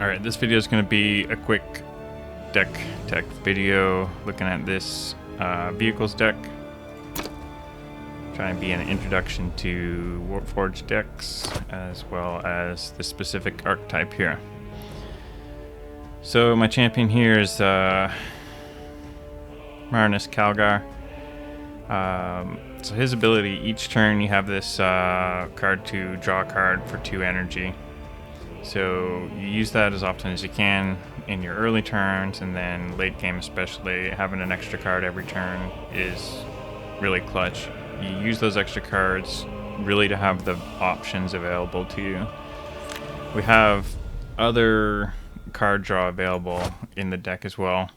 Alright, this video is going to be a quick deck tech video looking at this vehicles deck. Trying to be an introduction to Warpforge decks as well as the specific archetype here. So my champion here is Marneus Calgar. So his ability, each turn you have this card to draw a card for 2 energy. So you use that as often as you can in your early turns, and then late game especially, having an extra card every turn is really clutch. You use those extra cards really to have the options available to you. We have other card draw available in the deck as well.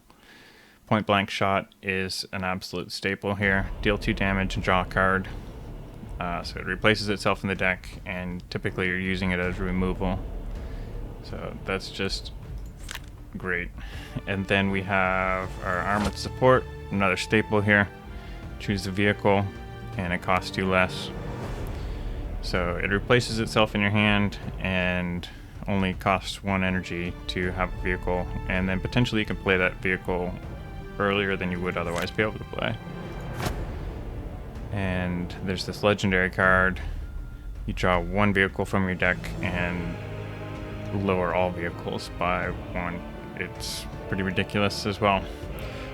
Point blank shot is an absolute staple here. Deal 2 damage and draw a card. So it replaces itself in the deck, and typically you're using it as removal. So that's just great. And then we have our armored support, another staple here. Choose the vehicle and it costs you less. So it replaces itself in your hand and only costs 1 energy to have a vehicle, and then potentially you can play that vehicle earlier than you would otherwise be able to play. And there's this legendary card. You draw 1 vehicle from your deck and lower all vehicles by 1. It's pretty ridiculous as well.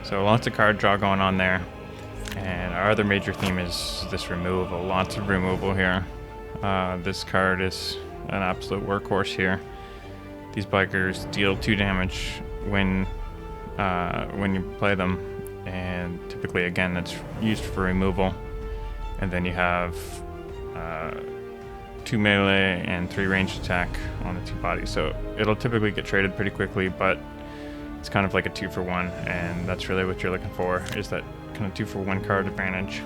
So lots of card draw going on there. And our other major theme is this removal. Lots of removal here. This card is an absolute workhorse here. These bikers deal 2 damage when you play them, and typically again that's used for removal. And then you have 2 melee and 3 ranged attack on the 2 bodies, so it'll typically get traded pretty quickly, but it's kind of like a 2-for-1, and that's really what you're looking for, is that kind of 2-for-1 card advantage.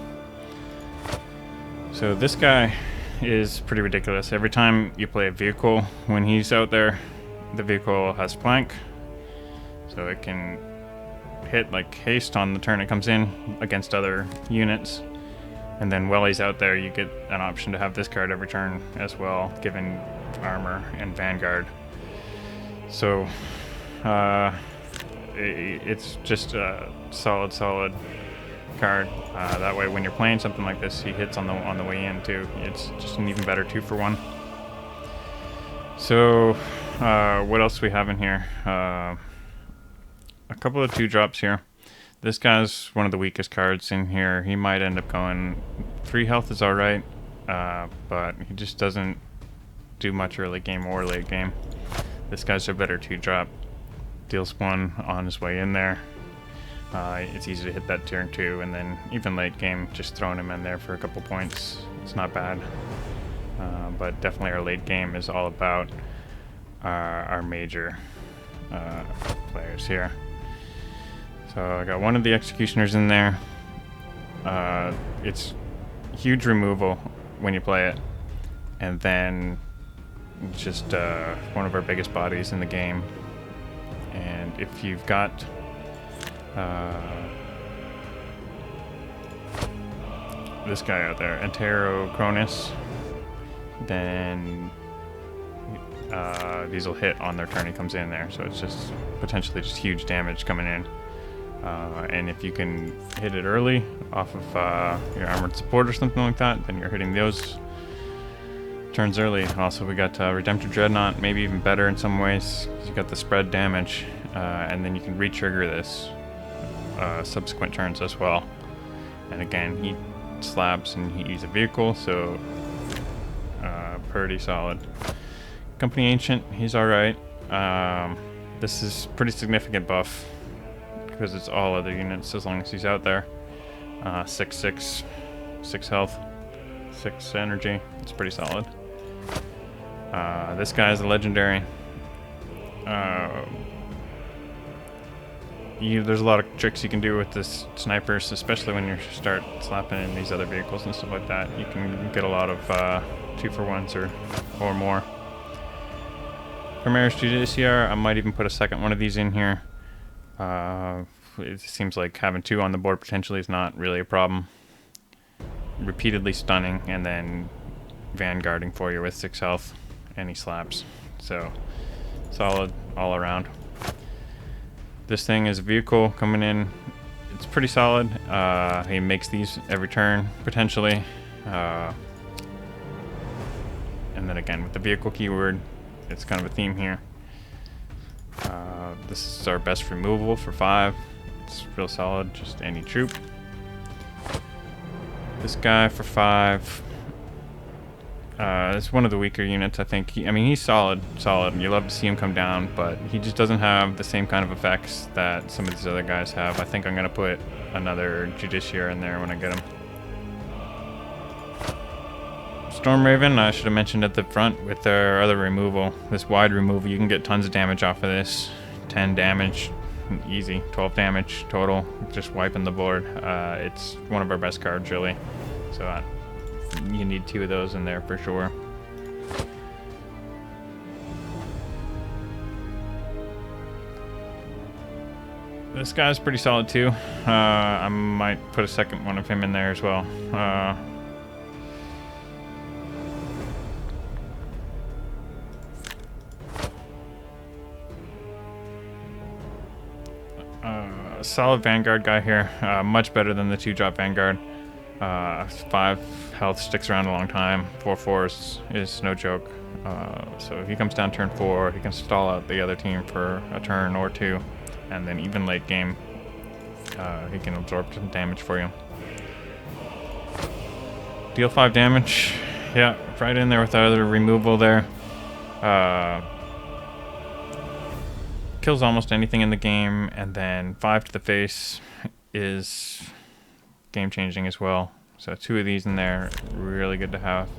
So this guy is pretty ridiculous. Every time you play a vehicle, when he's out there, the vehicle has flank, so it can hit like haste on the turn it comes in against other units. And then while he's out there, you get an option to have this card every turn as well, given armor and vanguard. So it's just a solid card. That way when you're playing something like this, he hits on the way in too. It's just an even better 2-for-1. So what else do we have in here? A couple of 2-drops here. This guy's one of the weakest cards in here. He might end up going 3 health is alright, but he just doesn't do much early game or late game. This guy's a better 2-drop. Deals 1 on his way in there. It's easy to hit that turn 2, and then even late game, just throwing him in there for a couple points, it's not bad. But definitely our late game is all about our major players here. So I got one of the executioners in there. It's huge removal when you play it, and then just one of our biggest bodies in the game. And if you've got this guy out there, Antero Cronus, then these will hit on their turn he comes in there, so it's just potentially just huge damage coming in. And if you can hit it early off of your armored support or something like that, then you're hitting those turns early. Also, we got Redemptive Dreadnought, maybe even better in some ways. You got the spread damage, and then you can re-trigger this subsequent turns as well. And again, he slaps and he's a vehicle, so pretty solid. Company Ancient, he's alright. This is pretty significant buff, because it's all other units as long as he's out there. 6/6, 6 health, 6 energy. It's pretty solid. This guy is a legendary. There's a lot of tricks you can do with this snipers, especially when you start slapping in these other vehicles and stuff like that. You can get a lot of 2-for-1s or more. Primaris Judiciar, I might even put a second one of these in here. It seems like having 2 on the board potentially is not really a problem. Repeatedly stunning and then vanguarding for you with 6 health, and he slaps. So solid all around. This thing is a vehicle coming in. It's pretty solid. He makes these every turn, potentially. And then again, with the vehicle keyword, it's kind of a theme here. This is our best removal for 5. It's real solid, just any troop. This guy for 5. It's one of the weaker units, I think. I mean, he's solid. You love to see him come down, but he just doesn't have the same kind of effects that some of these other guys have. I think I'm going to put another Justiciar in there when I get him. Storm Raven, I should have mentioned at the front with their other removal. This wide removal, you can get tons of damage off of this. 10 damage, easy. 12 damage total, just wiping the board. It's one of our best cards, really. So you need 2 of those in there for sure. This guy's pretty solid too. I might put a second one of him in there as well. Solid Vanguard guy here. Much better than the 2-drop Vanguard. 5 health, sticks around a long time. 4/4 is no joke. So if he comes down turn 4, he can stall out the other team for a turn or 2. And then even late game, he can absorb some damage for you. Deal 5 damage. Yeah, right in there with the other removal there. Kills almost anything in the game, and then 5 to the face is game changing as well. So 2 of these in there, really good to have.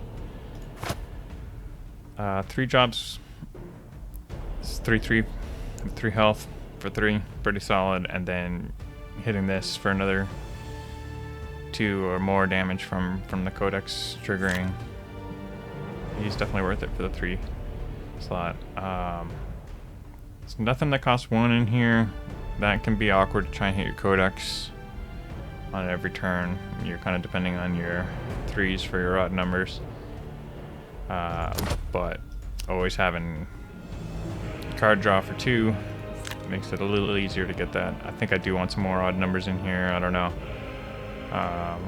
3 drops. It's 3/3, 3 health for 3, pretty solid, and then hitting this for another 2 or more damage from the Codex triggering. He's definitely worth it for the 3 slot. There's nothing that costs 1 in here. That can be awkward to try and hit your Codex on every turn. You're kind of depending on your 3s for your odd numbers. But always having card draw for 2 makes it a little easier to get that. I think I do want some more odd numbers in here. I don't know.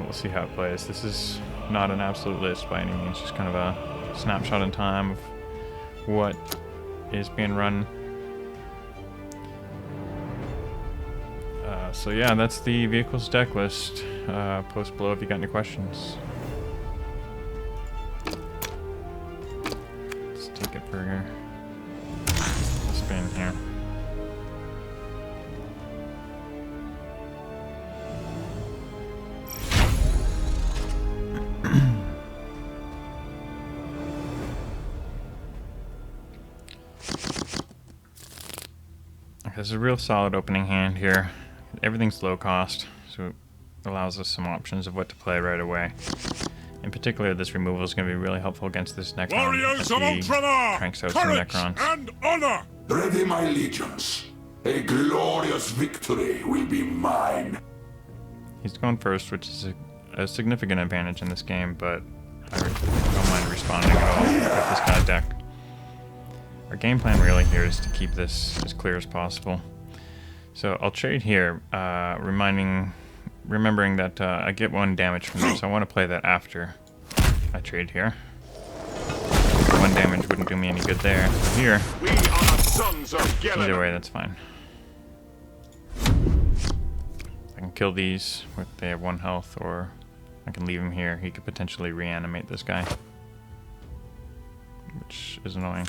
We'll see how it plays. This is not an absolute list by any means. Just kind of a snapshot in time of what is being run. So yeah, that's the vehicles deck list. Post below if you got any questions. Let's take it for a spin here. Okay, this is a real solid opening hand here. Everything's low cost, so it allows us some options of what to play right away. In particular, this removal is going to be really helpful against this Necron. Warriors of Ultramar! Cranks out some Necrons. And honor! Ready, my legions. A glorious victory will be mine. He's going first, which is a significant advantage in this game, but I don't mind responding at all with this kind of deck. Our game plan really here is to keep this as clear as possible. So I'll trade here, remembering that I get 1 damage from this. I want to play that after I trade here. 1 damage wouldn't do me any good there. Here, We are the sons of either way, that's fine. I can kill these if they have 1 health, or I can leave him here. He could potentially reanimate this guy, which is annoying.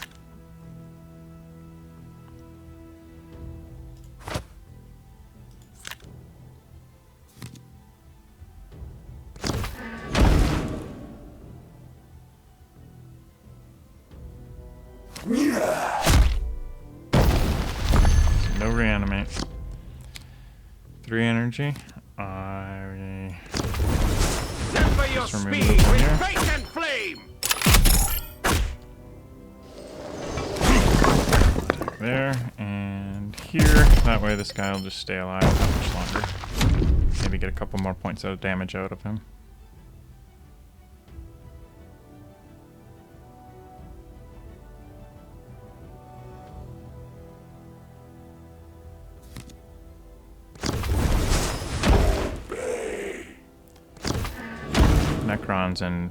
No reanimate. 3 energy. I Temper your just remove speed this one with here. faith and flame! There and here. That way this guy will just stay alive that much longer. Maybe get a couple more points of damage out of him. spawns, and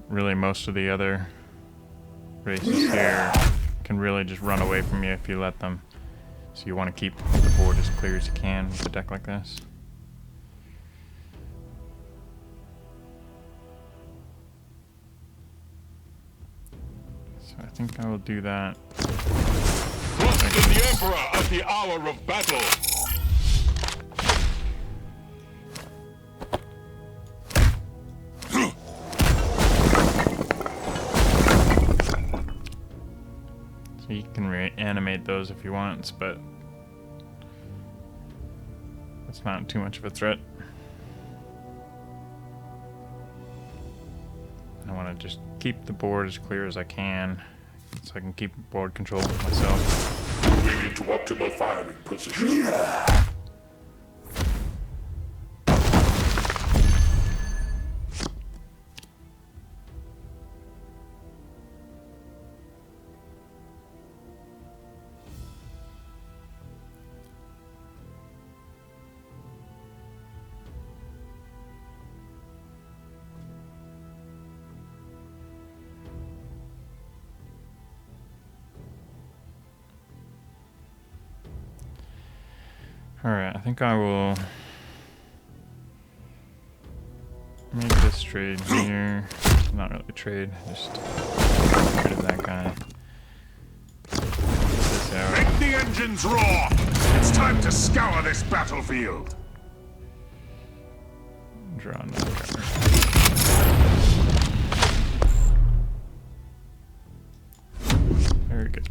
really most of the other races here can really just run away from you if you let them. So you want to keep the board as clear as you can with a deck like this. So I think I will do that. Trust in the Emperor at the hour of battle. So you can reanimate those if you want, but it's not too much of a threat. I want to just keep the board as clear as I can, so I can keep board control myself. Moving into optimal firing position. Alright, I think I will make this trade here. Not really a trade, just get rid of that guy. Get this out. Make the engines roar! It's time to scour this battlefield! Draw another card. Very good.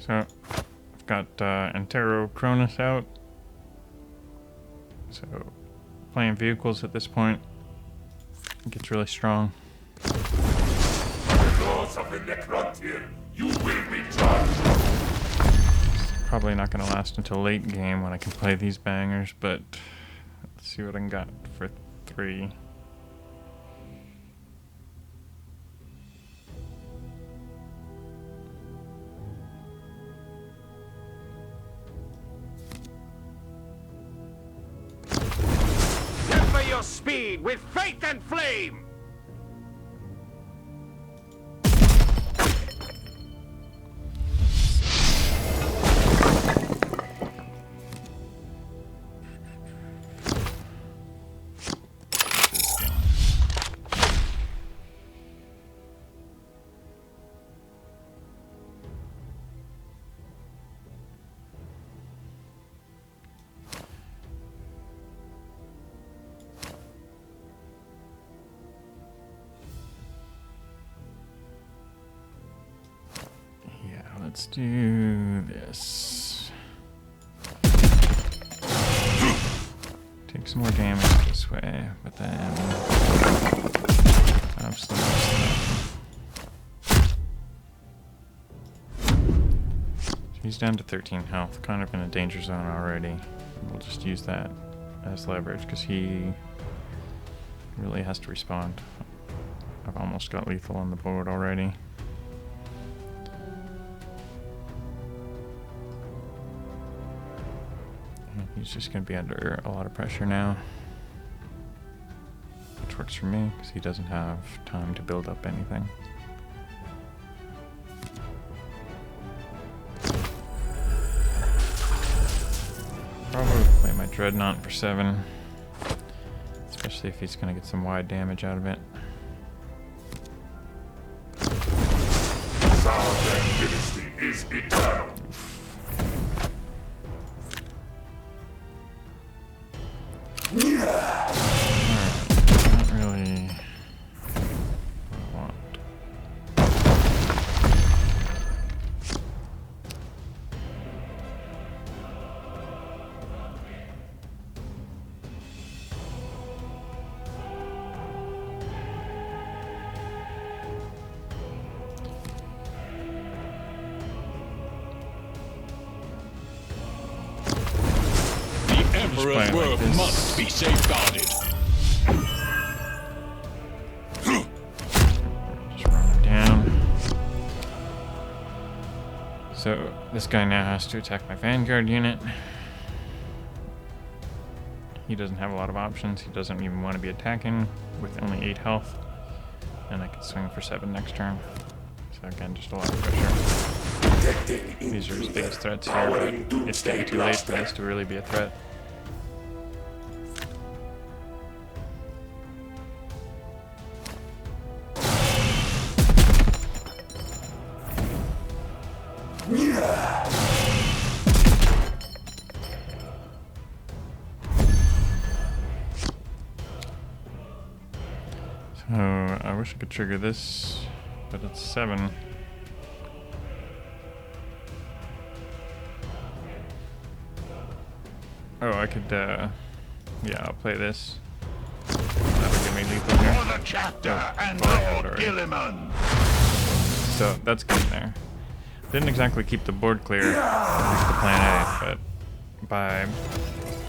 So, I've got Antero Cronus out. So, playing vehicles at this point gets really strong. Lords of the Necrontyr, you will be judged. Probably not going to last until late game when I can play these bangers, but let's see what I can got for 3. Temper your speed with faith and flame! Let's do this. Take some more damage this way, but then absolutely he's down to 13 health, kind of in a danger zone already. We'll just use that as leverage because he really has to respond. I've almost got lethal on the board already. He's just going to be under a lot of pressure now, which works for me because he doesn't have time to build up anything. Probably play my Dreadnought for 7, especially if he's going to get some wide damage out of it. Southern Dynasty is eternal. Not really what I want. The Emperor's word must be safeguarded. So this guy now has to attack my Vanguard unit. He doesn't have a lot of options. He doesn't even want to be attacking with only 8 health. And I can swing for 7 next turn. So again, just a lot of pressure. These are his biggest threats here, but it's getting too late for this to really be a threat. So I wish I could trigger this, but it's 7. Oh, I could, yeah, I'll play this. That'll give me lethal here. For the chapter and Lord Lord Gilliman. So that's good there. Didn't exactly keep the board clear, at least the plan A, but by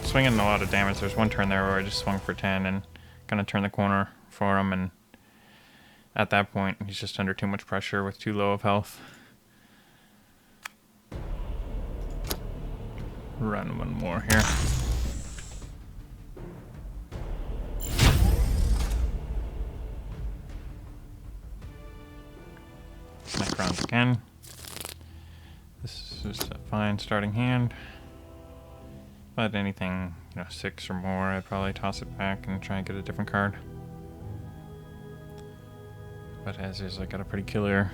swinging a lot of damage, there's one turn there where I just swung for 10 and kind of turned the corner for him, and at that point, he's just under too much pressure with too low of health. Run one more here. Necrons again. This is a fine starting hand. But anything, 6 or more, I'd probably toss it back and try and get a different card. But as is, I got a pretty killer.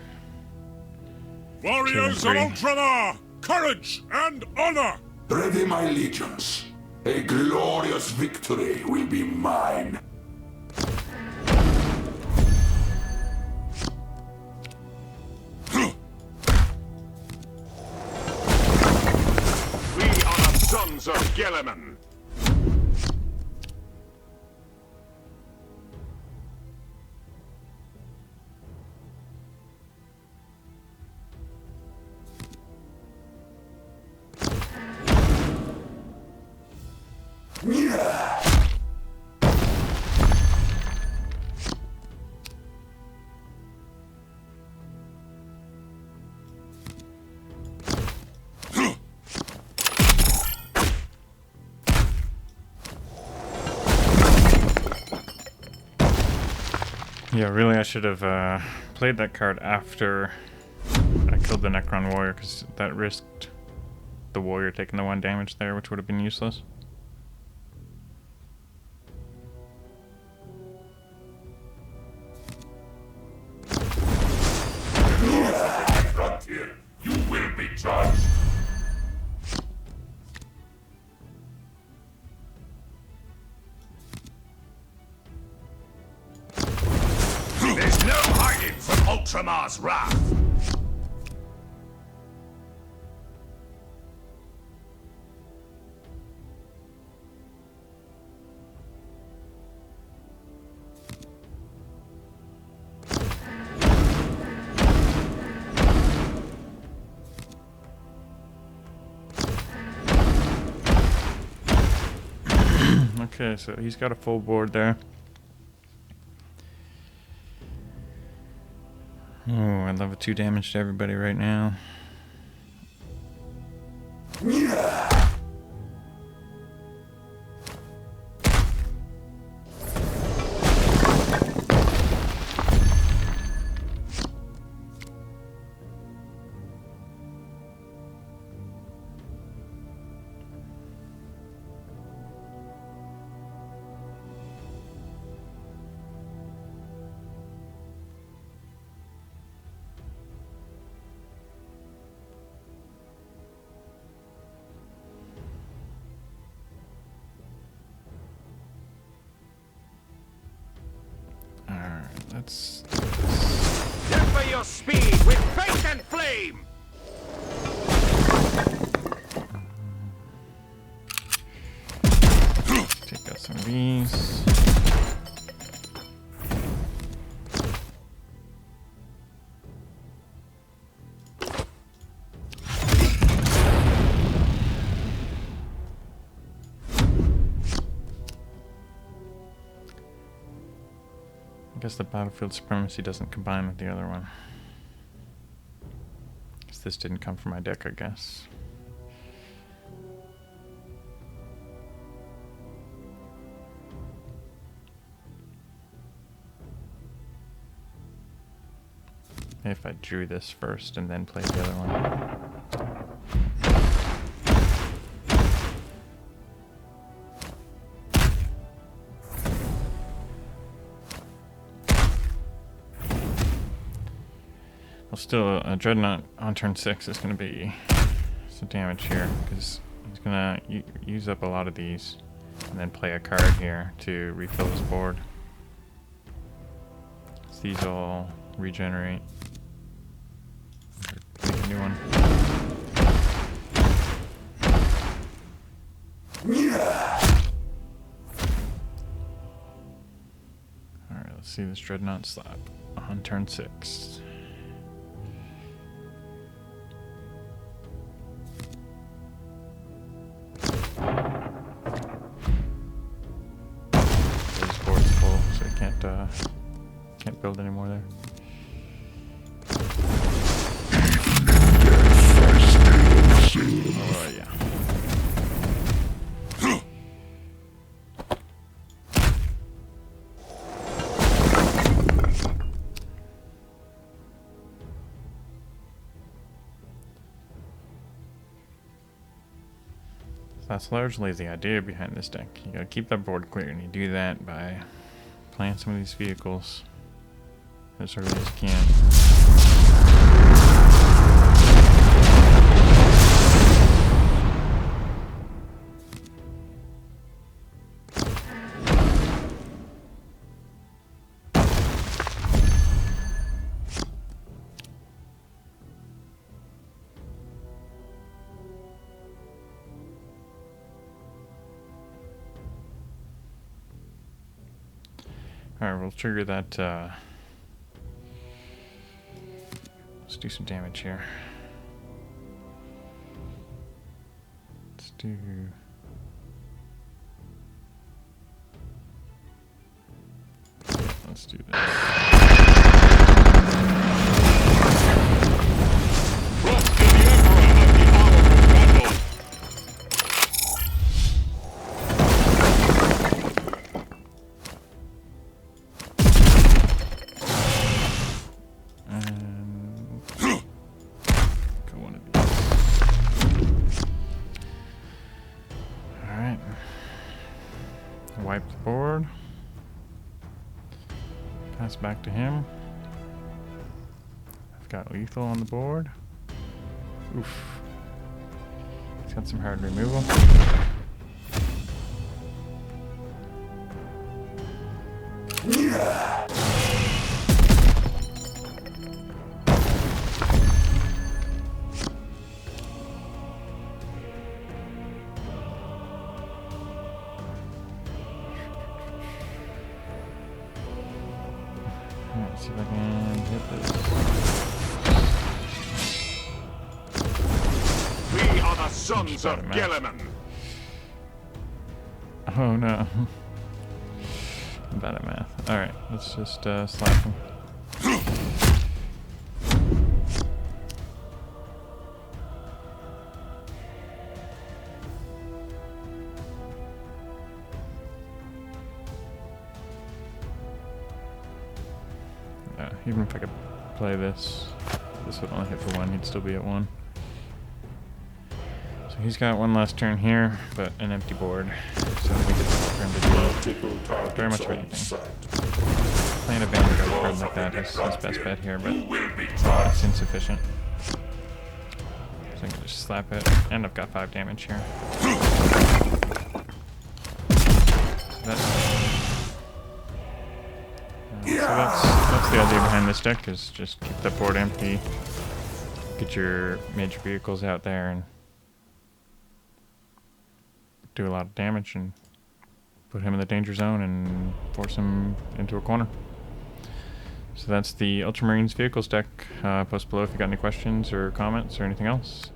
Warriors of Ultramar, courage and honor! Ready, my legions. A glorious victory will be mine. We are the sons of Gilliman. Yeah, really I should have played that card after I killed the Necron Warrior, because that risked the Warrior taking the 1 damage there, which would have been useless. Frontier, you will be judged. There's no hiding from Ultramar's wrath. Okay, so he's got a full board there. Oh, I love a 2 damage to everybody right now. Let's Temper your speed with faith and flame! take out some of these. I guess the battlefield supremacy doesn't combine with the other one. Because this didn't come from my deck, I guess. If I drew this first and then played the other one. Well, still, a Dreadnought on turn 6 is going to be some damage here, because he's going to use up a lot of these and then play a card here to refill his board. So these all regenerate. Make a new one. Alright, let's see this Dreadnought slap on turn 6. His board's full, so he can't build anymore there. Oh, yeah. So that's largely the idea behind this deck. You gotta keep that board clear, and you do that by playing some of these vehicles as early as you can. Alright, we'll trigger that, let's do some damage here. Let's do this. Wipe the board. Pass back to him. I've got lethal on the board. Oof. He's got some hard removal. Let's see if I can hit this. We are the sons of Gilliman. Oh no. I'm bad at math. Alright, let's just slap him. Even if I could play this, this would only hit for 1, he'd still be at 1. So he's got one last turn here, but an empty board. So we get the turn to do very much of anything. Playing a Vanguard card like that is his best bet here, but it's insufficient. So I can just slap it, and I've got 5 damage here. So that's the idea behind this deck, is just keep that board empty, get your major vehicles out there and do a lot of damage and put him in the danger zone and force him into a corner. So that's the Ultramarines Vehicles deck. Post below if you got any questions or comments or anything else.